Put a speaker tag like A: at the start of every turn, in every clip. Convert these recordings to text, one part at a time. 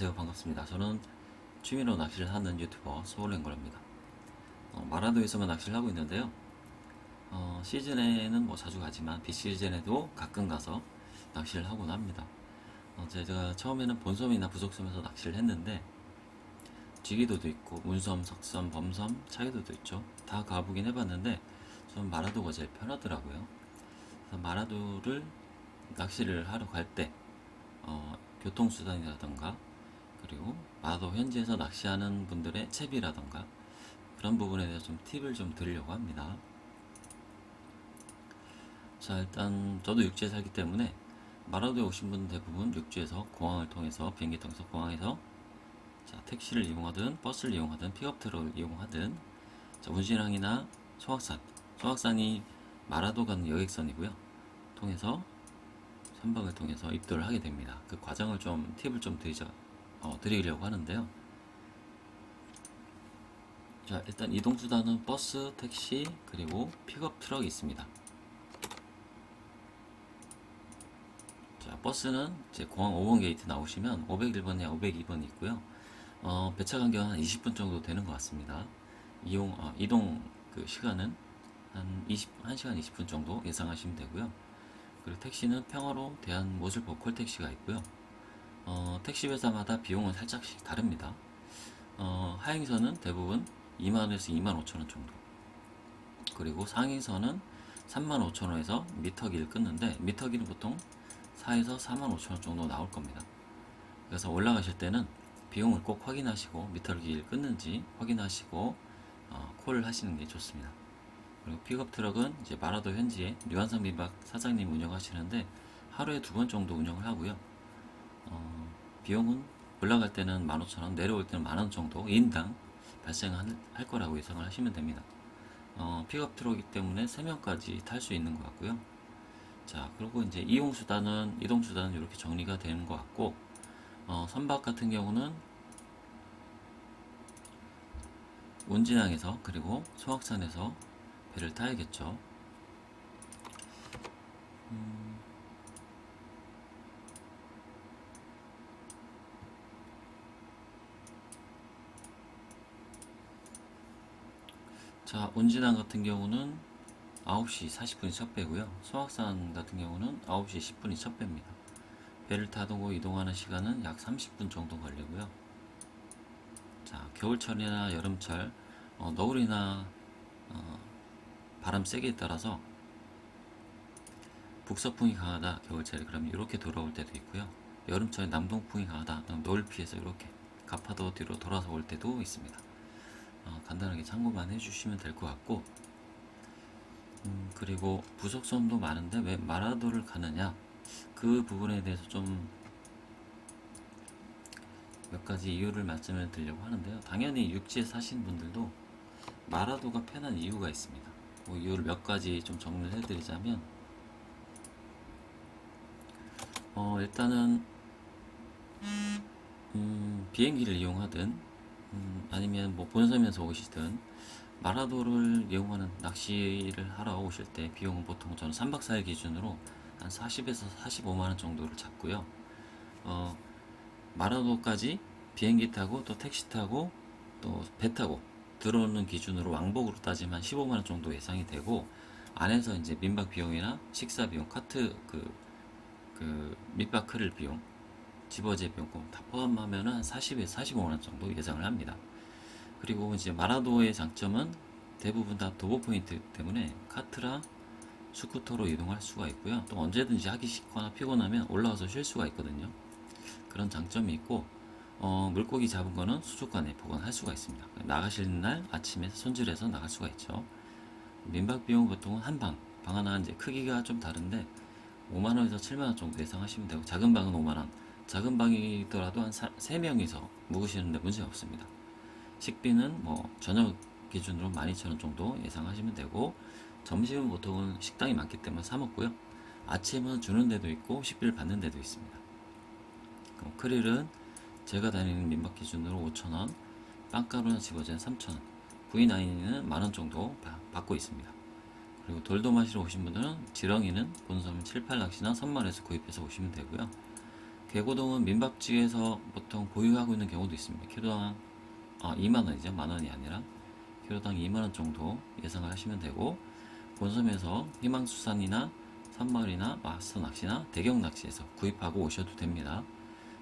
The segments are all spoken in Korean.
A: 안녕하세요. 반갑습니다. 저는 취미로 낚시를 하는 유튜버 소울랭거입니다. 마라도에서만 낚시를 하고 있는데요. 시즌에는 뭐 자주 가지만 비시즌에도 가끔 가서 낚시를 하곤 합니다. 제가 처음에는 본섬이나 부속섬에서 낚시를 했는데 지기도도 있고 문섬, 석섬, 범섬, 차기도도 있죠. 다 가보긴 해봤는데 저는 마라도가 제일 편하더라고요. 그래서 마라도를 낚시를 하러 갈 때 교통수단이라던가 그리고 마도 현지에서 낚시하는 분들의 채비라던가 그런 부분에 대해서 좀 팁을 좀 드리려고 합니다. 자, 일단 저도 육지에 살기 때문에 마라도에 오신 분 대부분 육지에서 공항을 통해서 비행기 통해서 공항에서 자, 택시를 이용하든 버스를 이용하든 픽업트럭을 이용하든 자, 운신항이나 소악산이 마라도 가는 여객선이고요. 통해서 선박을 통해서 입도를 하게 됩니다. 그 과정을 좀 팁을 좀 드리려고 하는데요. 자, 일단 이동수단은 버스, 택시, 그리고 픽업 트럭이 있습니다. 자, 버스는 이제 공항 5번 게이트 나오시면 501번이나 502번이 있고요. 배차 간격은 한 20분 정도 되는 것 같습니다. 이동 그 시간은 한 1시간 20분 정도 예상하시면 되고요. 그리고 택시는 평화로 대한 모슬포 콜택시가 있고요. 택시 회사마다 비용은 살짝씩 다릅니다. 하행선은 대부분 2만원에서 2만 5천원 정도. 그리고 상행선은 3만 5천원에서 미터기를 끊는데 미터기는 보통 4에서 4만 5천원 정도 나올 겁니다. 그래서 올라가실 때는 비용을 꼭 확인하시고 미터기를 끊는지 확인하시고 콜을 하시는 게 좋습니다. 그리고 픽업 트럭은 이제 마라도 현지에 류한상 민박 사장님 운영하시는데 하루에 2번 정도 운영을 하고요. 비용은 올라갈 때는 15,000원, 내려올 때는 만원 정도 2인당 발생할 거라고 예상을 하시면 됩니다. 픽업 트럭이기 때문에 3명까지 탈 수 있는 것 같고요. 자, 그리고 이제 이동수단은 이렇게 정리가 되는 것 같고, 선박 같은 경우는 운진항에서 그리고 소악산에서 배를 타야겠죠. 자, 운진항 같은 경우는 9시 40분이 첫 배고요. 소악산 같은 경우는 9시 10분이 첫 배입니다. 배를 타고 이동하는 시간은 약 30분 정도 걸리고요. 자, 겨울철이나 여름철, 너울이나 바람 세기에 따라서 북서풍이 강하다, 겨울철에 그럼 이렇게 돌아올 때도 있고요. 여름철에 남동풍이 강하다, 노을 피해서 이렇게 가파도 뒤로 돌아서 올 때도 있습니다. 간단하게 참고만 해주시면 될 것 같고, 그리고 부속섬도 많은데 왜 마라도를 가느냐, 그 부분에 대해서 좀 몇 가지 이유를 말씀을 드리려고 하는데요. 당연히 육지에 사신 분들도 마라도가 편한 이유가 있습니다. 그 이유를 몇 가지 좀 정리를 해드리자면, 일단은 비행기를 이용하든 아니면 뭐 본섬에서 오시든 마라도를 이용하는 낚시를 하러 오실 때 비용은 보통 저는 3박 4일 기준으로 한 40에서 45만원 정도를 잡고요. 마라도까지 비행기 타고 또 택시 타고 또 배 타고 들어오는 기준으로 왕복으로 따지면 15만원 정도 예상이 되고, 안에서 이제 민박 비용이나 식사 비용, 밑밥 크릴 비용, 집어제 비용금 다 포함하면 한 40에서 45만원 정도 예상을 합니다. 그리고 이제 마라도의 장점은 대부분 다 도보 포인트 때문에 카트라 스쿠터로 이동할 수가 있고요. 또 언제든지 하기 싫거나 피곤하면 올라와서 쉴 수가 있거든요. 그런 장점이 있고, 물고기 잡은 거는 수족관에 보관할 수가 있습니다. 나가시는 날 아침에 손질해서 나갈 수가 있죠. 민박 비용 보통은 방 하나 이제 크기가 좀 다른데 5만원에서 7만원 정도 예상하시면 되고, 작은 방은 5만원, 작은 방이더라도 한 3명이서 묵으시는데 문제 없습니다. 식비는 뭐 저녁 기준으로 12,000원 정도 예상하시면 되고, 점심은 보통은 식당이 많기 때문에 사 먹고요. 아침은 주는 데도 있고 식비를 받는 데도 있습니다. 그럼 크릴은 제가 다니는 민박 기준으로 5,000원, 빵가루나 집어제는 3,000원, V9는 만원 정도 받고 있습니다. 그리고 돌도 마시러 오신 분들은 지렁이는 본섬 7, 8낚시나 선말에서 구입해서 오시면 되고요. 개고동은 민박지에서 보통 보유하고 있는 경우도 있습니다. 키로당 2만원이죠. 만원이 아니라 키로당 2만원 정도 예상을 하시면 되고, 본섬에서 희망수산이나 산마을이나 마스터 낚시나 대경 낚시에서 구입하고 오셔도 됩니다.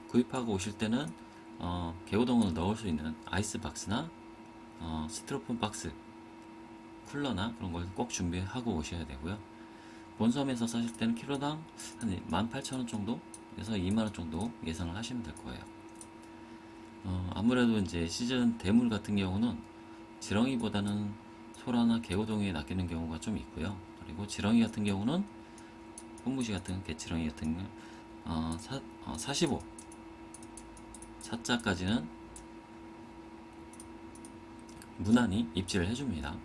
A: 구입하고 오실 때는 개고동을 넣을 수 있는 아이스박스나 스티로폼 박스, 쿨러나 그런 걸 꼭 준비하고 오셔야 되고요. 본섬에서 사실 때는 키로당 한 18,000원 정도에서 2만원 정도 예상을 하시면 될 거예요. 아무래도 이제 시즌 대물 같은 경우는 지렁이보다는 소라나 개고동에 낚이는 경우가 좀 있고요. 그리고 지렁이 같은 경우는 뽕무시 같은 개지렁이 같은 경우 45 4자까지는 무난히 입질을 해줍니다.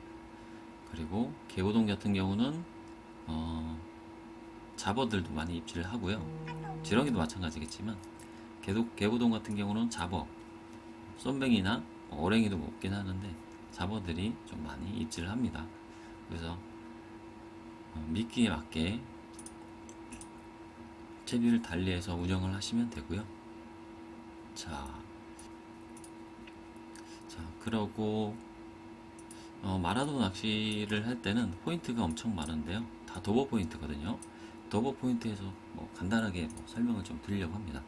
A: 그리고 개고동 같은 경우는 잡어들도 많이 입질을 하고요. 지렁이도 마찬가지겠지만 개고동 같은 경우는 잡어, 쏨뱅이나 어랭이도 먹긴 하는데 잡어들이 좀 많이 입질을 합니다. 그래서 미끼에 맞게 채비를 달리해서 운영을 하시면 되고요. 자 그러고 마라도 낚시를 할 때는 포인트가 엄청 많은데요. 다 도보 포인트거든요. 도보 포인트에서 간단하게 설명을 좀 드리려고 합니다.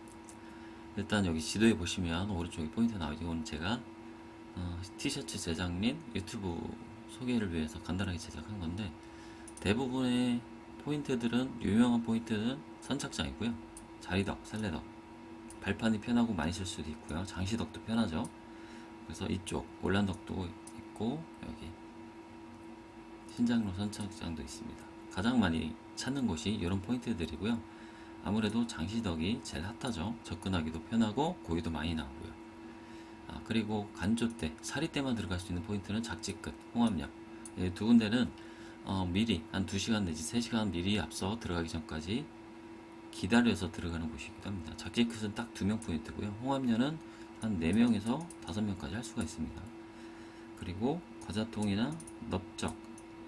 A: 일단 여기 지도에 보시면 오른쪽에 포인트 나오죠. 이건 제가 티셔츠 제작 및 유튜브 소개를 위해서 간단하게 제작한 건데, 대부분의 포인트들은, 유명한 포인트는 선착장이고요. 자리덕, 살레덕, 발판이 편하고 많이 쓸 수도 있고요. 장시덕도 편하죠. 그래서 이쪽 올란덕도 있고, 여기 신장로 선착장도 있습니다. 가장 많이 찾는 곳이 이런 포인트들이고요. 아무래도 장시덕이 제일 핫하죠. 접근하기도 편하고 고기도 많이 나오고요. 그리고 간조대, 사리대만 들어갈 수 있는 포인트는 작지끝, 홍합역, 이 두 군데는 미리 한 2시간 내지 3시간 미리 앞서 들어가기 전까지 기다려서 들어가는 곳이기도 합니다. 작지끝은 딱 2명 포인트고요. 홍합역은 한 4명에서 5명까지 할 수가 있습니다. 그리고 과자통이나 넙적,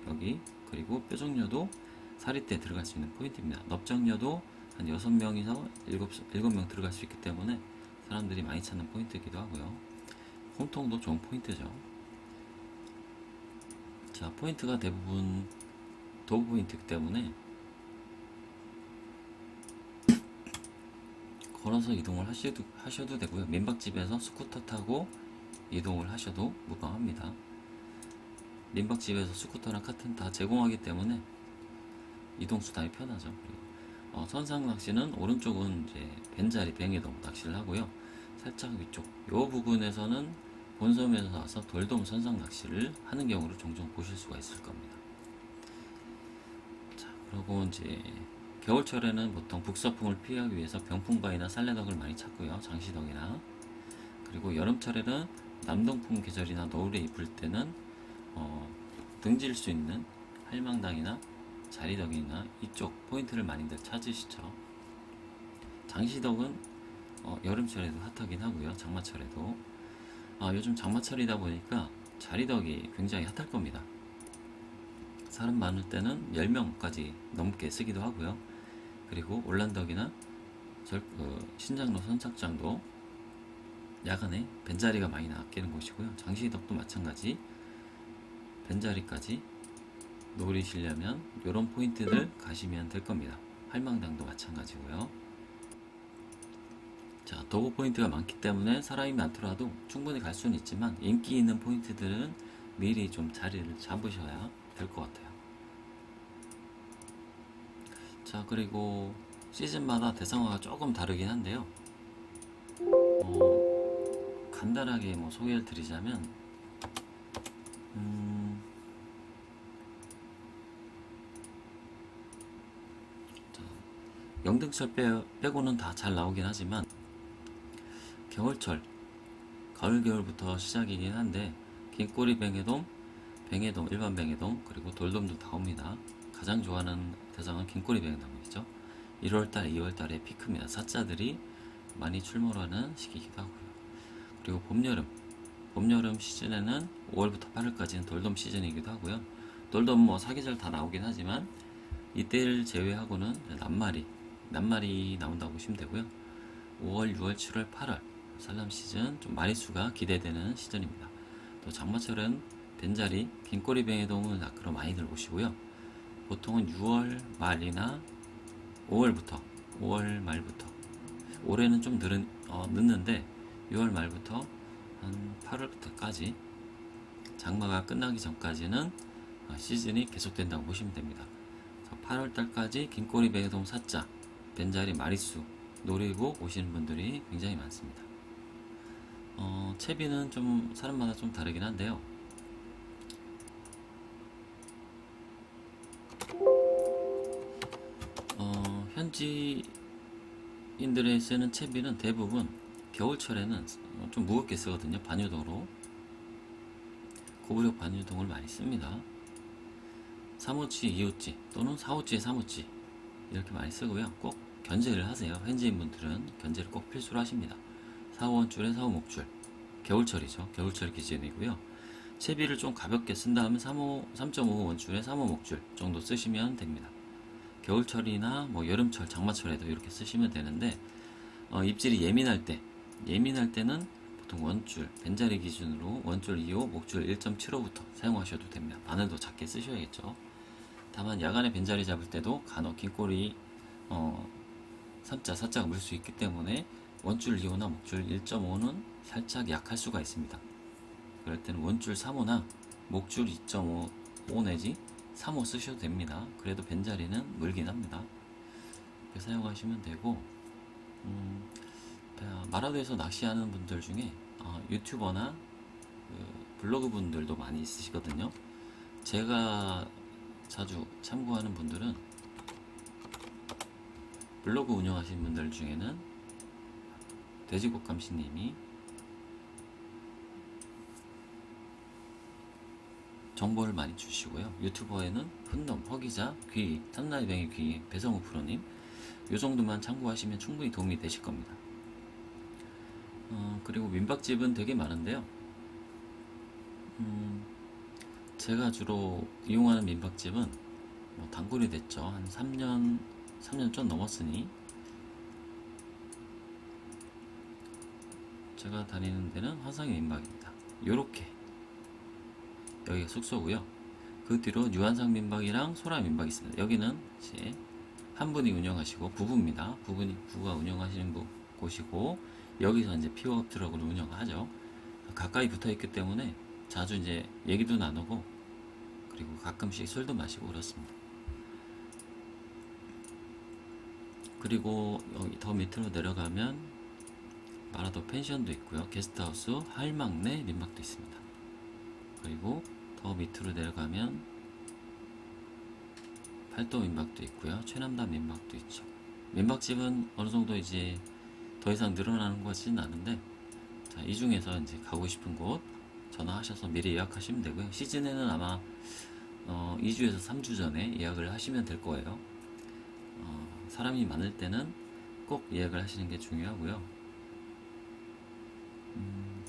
A: 여기, 그리고 뾰족녀도 사리대 들어갈 수 있는 포인트입니다. 넙적녀도 한 6명에서 7명 들어갈 수 있기 때문에 사람들이 많이 찾는 포인트이기도 하고요. 홍통도 좋은 포인트죠. 자, 포인트가 대부분 도보 포인트이기 때문에 걸어서 이동을 하셔도 되고요. 민박집에서 스쿠터 타고 이동을 하셔도 무방합니다. 민박집에서 스쿠터랑 카트는 다 제공하기 때문에 이동 수단이 편하죠. 그리고 선상 낚시는 오른쪽은 이제 벤자리 뱅에돔 낚시를 하고요. 살짝 위쪽 요 부분에서는 본섬에서 와서 돌돔 선상 낚시를 하는 경우를 종종 보실 수가 있을 겁니다. 자, 그리고 이제 겨울철에는 보통 북서풍을 피하기 위해서 병풍바위나 살레덕을 많이 찾고요. 장시덕이나. 그리고 여름철에는 남동풍 계절이나 노을에 입을 때는 등질 수 있는 할망당이나 자리덕이나 이쪽 포인트를 많이들 찾으시죠. 장시덕은 여름철에도 핫하긴 하고요. 장마철에도. 요즘 장마철이다 보니까 자리덕이 굉장히 핫할 겁니다. 사람 많을 때는 10명까지 넘게 쓰기도 하고요. 그리고 올란덕이나 신장로 선착장도 야간에 벤자리가 많이 낚이는 곳이고요. 장시덕도 마찬가지 벤자리까지 노리시려면 이런 포인트들 가시면 될 겁니다. 할망당도 마찬가지고요. 자, 도보 포인트가 많기 때문에 사람이 많더라도 충분히 갈 수는 있지만 인기 있는 포인트들은 미리 좀 자리를 잡으셔야 될 것 같아요. 자, 그리고 시즌마다 대상어가 조금 다르긴 한데요. 간단하게 소개를 드리자면 영등철 빼고는 다 잘 나오긴 하지만 겨울철, 가을 겨울부터 시작이긴 한데 긴꼬리 뱅에돔, 일반 뱅에돔, 그리고 돌돔도 나옵니다. 가장 좋아하는 대상은 긴꼬리 뱅에돔이죠. 1월달, 2월달에 피크입니다. 사자들이 많이 출몰하는 시기이기도 하고요. 그리고 봄여름 시즌에는 5월부터 8월까지는 돌돔 시즌이기도 하고요. 돌돔 사계절 다 나오긴 하지만 이때를 제외하고는 낱말이 나온다고 보시면 되고요. 5월, 6월, 7월, 8월 살람 시즌 좀 마리수가 기대되는 시즌입니다. 또 장마철은 벤자리, 긴꼬리뱅이 동물 낙으로 많이들 오시고요. 보통은 6월 말이나 5월부터 5월 말부터 올해는 좀 늦는데 6월 말부터 한 8월부터까지 장마가 끝나기 전까지는 시즌이 계속된다고 보시면 됩니다. 8월 달까지 긴꼬리 뱅에돔 사자, 벤자리 마리수 노리고 오시는 분들이 굉장히 많습니다. 채비는 좀 사람마다 좀 다르긴 한데요. 현지인들의 쓰는 채비는 대부분 겨울철에는 좀 무겁게 쓰거든요. 반유동으로 고부력 반유동을 많이 씁니다. 3호치, 2호치 또는 4호치에 3호치 이렇게 많이 쓰고요. 꼭 견제를 하세요. 현지인분들은 견제를 꼭 필수로 하십니다. 4호원줄에 4호 목줄 겨울철이죠. 겨울철 기준이고요. 채비를 좀 가볍게 쓴 다음에 3.5 원줄에 3호 목줄 정도 쓰시면 됩니다. 겨울철이나 뭐 여름철, 장마철에도 이렇게 쓰시면 되는데 입질이 예민할 때는 보통 원줄, 벤자리 기준으로 원줄 2호, 목줄 1.75부터 사용하셔도 됩니다. 바늘도 작게 쓰셔야겠죠. 다만 야간에 벤자리 잡을 때도 간혹 긴꼬리 3자, 4자가 물 수 있기 때문에 원줄 2호나 목줄 1.5는 살짝 약할 수가 있습니다. 그럴 때는 원줄 3호나 목줄 2.5 내지 3호 쓰셔도 됩니다. 그래도 벤자리는 물긴 합니다. 이렇게 사용하시면 되고 마라도에서 낚시하는 분들 중에 유튜버나 블로그 분들도 많이 있으시거든요. 제가 자주 참고하는 분들은 블로그 운영하시는 분들 중에는 돼지국감씨님이 정보를 많이 주시고요. 유튜버에는 훈놈, 허기자, 귀, 탐나이뱅이 귀, 배성우 프로님 요 정도만 참고하시면 충분히 도움이 되실 겁니다. 그리고 민박집은 되게 많은데요. 제가 주로 이용하는 민박집은 뭐 단골이 됐죠. 한 3년 좀 넘었으니 제가 다니는 데는 화상의 민박입니다. 요렇게 여기가 숙소고요. 그 뒤로 유한상 민박이랑 소라 민박이 있습니다. 여기는 이제 한 분이 운영하시고 부부입니다. 부부가 운영하시는 곳이고 여기서 이제 픽업 트럭을 운영하죠. 가까이 붙어 있기 때문에 자주 이제 얘기도 나누고 그리고 가끔씩 술도 마시고 그렇습니다. 그리고 여기 더 밑으로 내려가면 마라도 펜션도 있고요. 게스트하우스, 할망내 민박도 있습니다. 그리고 더 밑으로 내려가면 팔도 민박도 있고요. 최남단 민박도 있죠. 민박집은 어느 정도 이제 더 이상 늘어나는 것 같지는 않은데 자, 이 중에서 이제 가고 싶은 곳 전화하셔서 미리 예약하시면 되고요. 시즌에는 아마 2주에서 3주 전에 예약을 하시면 될 거예요. 사람이 많을 때는 꼭 예약을 하시는 게 중요하고요.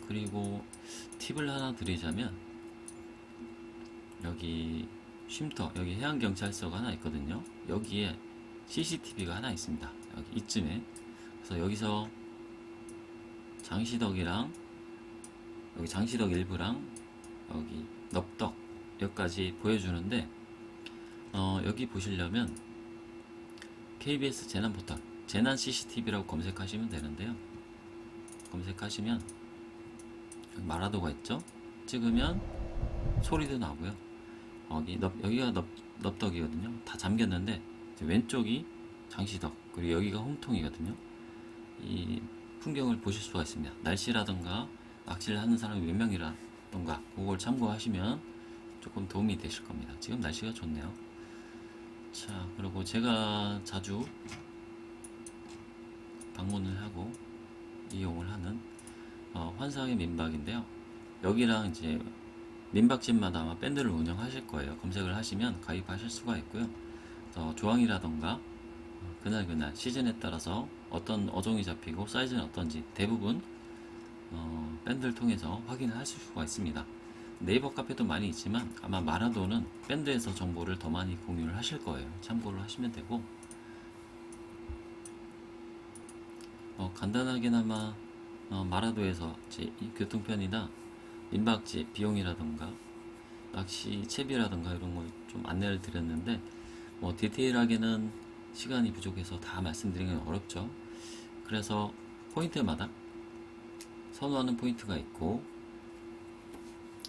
A: 그리고 팁을 하나 드리자면 여기 쉼터, 여기 해양경찰서가 하나 있거든요. 여기에 CCTV가 하나 있습니다. 여기 이쯤에. 그래서 여기서 장시덕이랑 여기 장시덕 일부랑 여기 넙덕 여기까지 보여주는데 여기 보시려면 KBS 재난포털 재난 CCTV라고 검색하시면 되는데요. 검색하시면 마라도가 있죠. 찍으면 소리도 나고요. 여기가 넙덕이거든요. 다 잠겼는데 왼쪽이 장시덕 그리고 여기가 홈통이거든요. 이 풍경을 보실 수가 있습니다. 날씨라던가 낚시를 하는 사람이 몇 명이라던가 그걸 참고하시면 조금 도움이 되실 겁니다. 지금 날씨가 좋네요. 자, 그리고 제가 자주 방문을 하고 이용을 하는 환상의 민박인데요. 여기랑 이제 민박집마다 아마 밴드를 운영하실 거예요. 검색을 하시면 가입하실 수가 있고요. 조항이라던가 그날 시즌에 따라서 어떤 어종이 잡히고 사이즈는 어떤지 대부분 밴드를 통해서 확인을 하실 수가 있습니다. 네이버 카페도 많이 있지만 아마 마라도는 밴드에서 정보를 더 많이 공유를 하실 거예요. 참고를 하시면 되고 간단하게나마 마라도에서 제 교통편이나 민박집 비용이라던가 낚시 채비라던가 이런 걸 좀 안내를 드렸는데 뭐 디테일하게는 시간이 부족해서 다 말씀드리기는 어렵죠. 그래서 포인트마다 선호하는 포인트가 있고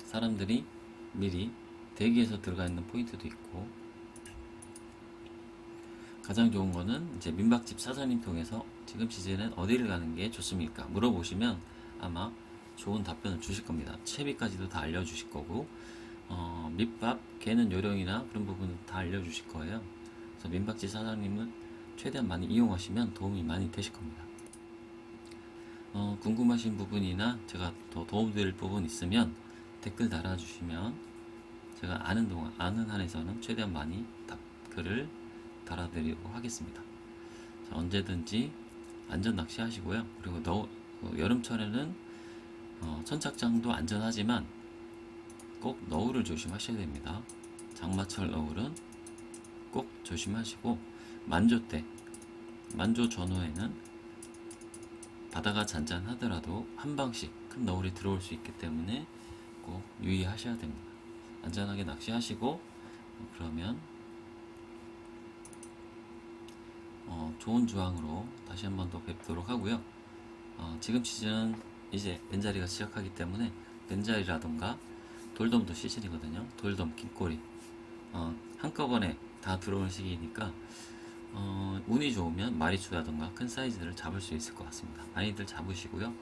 A: 사람들이 미리 대기해서 들어가 있는 포인트도 있고 가장 좋은 거는 이제 민박집 사장님 통해서 지금 시즌엔 어디를 가는 게 좋습니까? 물어보시면 아마 좋은 답변을 주실 겁니다. 채비까지도 다 알려주실 거고 밑밥, 개는 요령이나 그런 부분은 다 알려주실 거예요. 그래서 민박집 사장님은 최대한 많이 이용하시면 도움이 많이 되실 겁니다. 궁금하신 부분이나 제가 더 도움드릴 부분 있으면 댓글 달아주시면 제가 아는 한에서는 최대한 많이 글을 달아드리도록 하겠습니다. 자, 언제든지 안전 낚시 하시고요. 그리고 여름철에는 선착장도 안전하지만 꼭 너울을 조심하셔야 됩니다. 장마철 너울은 꼭 조심하시고 만조 전후에는 바다가 잔잔하더라도 한 방씩 큰 너울이 들어올 수 있기 때문에 꼭 유의하셔야 됩니다. 안전하게 낚시하시고 그러면 좋은 주항으로 다시 한 번 더 뵙도록 하고요. 지금 시즌은 이제 맨자리가 시작하기 때문에 맨자리라던가 돌돔도 시즌이거든요. 돌돔, 긴꼬리 한꺼번에 다 들어오는 시기니까 운이 좋으면 마리수라던가 큰 사이즈를 잡을 수 있을 것 같습니다. 많이들 잡으시고요.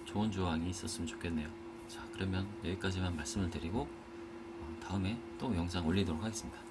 A: 좋은 조항이 있었으면 좋겠네요. 자, 그러면 여기까지만 말씀을 드리고 다음에 또 영상 올리도록 하겠습니다.